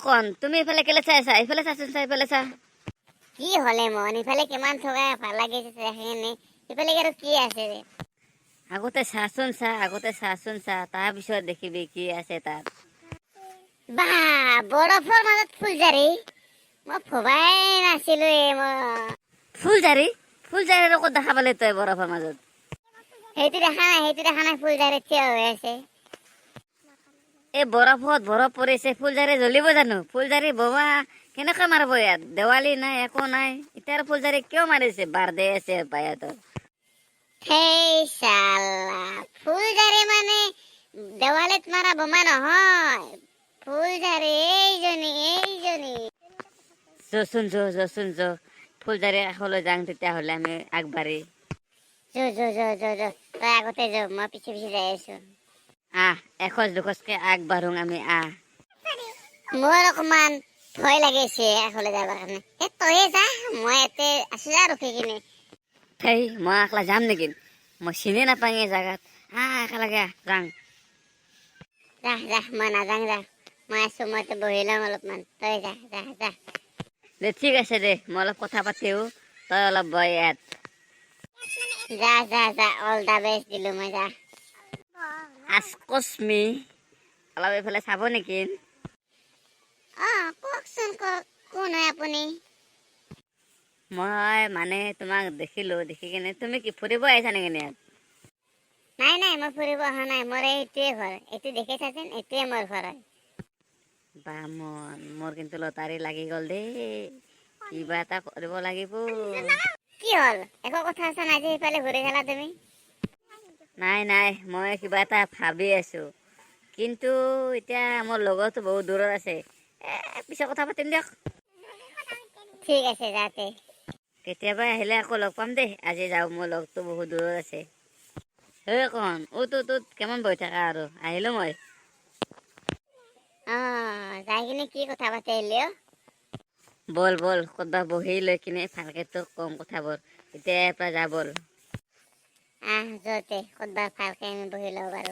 কন তুমি ইফালে কেলে চাইছা? ইফালে চাচোন, চা ইফালে চা। কি হলে মন ইফালে কিমান থকা ভাল লাগিছে সেইখিনি ইফালে আৰু কি আছে ৰে? আগতে চাচোন চা তাৰপিছত দেখিবি কি আছে তাত। বা বৰফৰ মাজত ফুলজাৰি মই ভবাই নাছিলো ফুলজাৰি আৰু ক'ত দেখা পালে তই বৰফৰ মাজত? সেইটো দেখা নাই ফুলজাৰি থিয় হৈ আছে। এই বৰফত বৰফ পৰিছে, ফুলজাৰি জ্বলিব জানো? ফুলজাৰি বোমা কেনেকৈ মাৰিব ইয়াত? দেৱালী নাই, একো নাই, এতিয়া আৰু ফুলজাৰি কিয় মাৰিছে? বাৰ্থডে আছে বায়াতৰ। সেই চালা ফুলজাৰি মানে দেৱালীত মাৰা বোমা নহয়, ফুলজাৰি এইজনী যচোন ফুলজাৰি কাষলৈ যাওঁ তেতিয়াহ'লে আমি আগবাঢ়ি। যো তই আগতে যো মই পিছে যাই আছো। এখোজ দুখোজকে আগবাঢ়োং আমি মোৰ অকমান ভয় লাগিছে আগলৈ যাবৰ কাৰণে। তয়ে যা, মই ইয়াতে আছো যা ৰখি কিনে। মই একলা যাম নেকি? মই চিনি নাপাওঁ এই জাগাত। একেলগে যাওঁ। যা মই নাযাওঁ যা, মই আছো, মইতো বহি লম অলপমান, তই যা। দে ঠিক আছে দে, মই অলপ কথা পাতিও, তই অলপ বহ ইয়াত। যা অল দা বেষ্ট দিলো মই, যা। আচকচমি অলপ এইফালে চাব নেকি? কওকচোন কওক, কোন হয় আপুনি? মই মানে তোমাক দেখি কিনে তুমি কি ফুৰিব আহিছা নেকি ইয়াত? নাই মই ফুৰিব অহা নাই, মোৰ এইটোৱে ঘৰ, এইটো দেখিছা যেন এইটোৱে মোৰ ঘৰ হয়। মোৰ কিন্তু লটাৰী লাগি গ'ল দেই, কিবা এটা কৰিব লাগিব। কি হ'ল? একো কথা চথা নাই যে সিফালে ঘূৰি গলা তুমি? নাই মই কিবা এটা ভাবি আছো, কিন্তু এতিয়া মোৰ লগৰটো বহুত দূৰত আছে। পিছত কথা পাতিম দিয়ক। ঠিক আছে যাতে। কেতিয়াবা আহিলে আকৌ লগ পাম দেই, আজি যাওঁ, মোৰ লগটো বহুত দূৰত আছে। কন কেমন বহি থাকা আৰু, আহিলো মই। যাই কিনে কি কথা পাতি আহিলি অ? বল ক'তবা বহি লৈ কিনে ভালকে তোক কম কথাবোৰ, এতিয়াৰ পৰা যা বল। যতে ক'তবা ভালকে আমি বহি লওঁ বাৰু।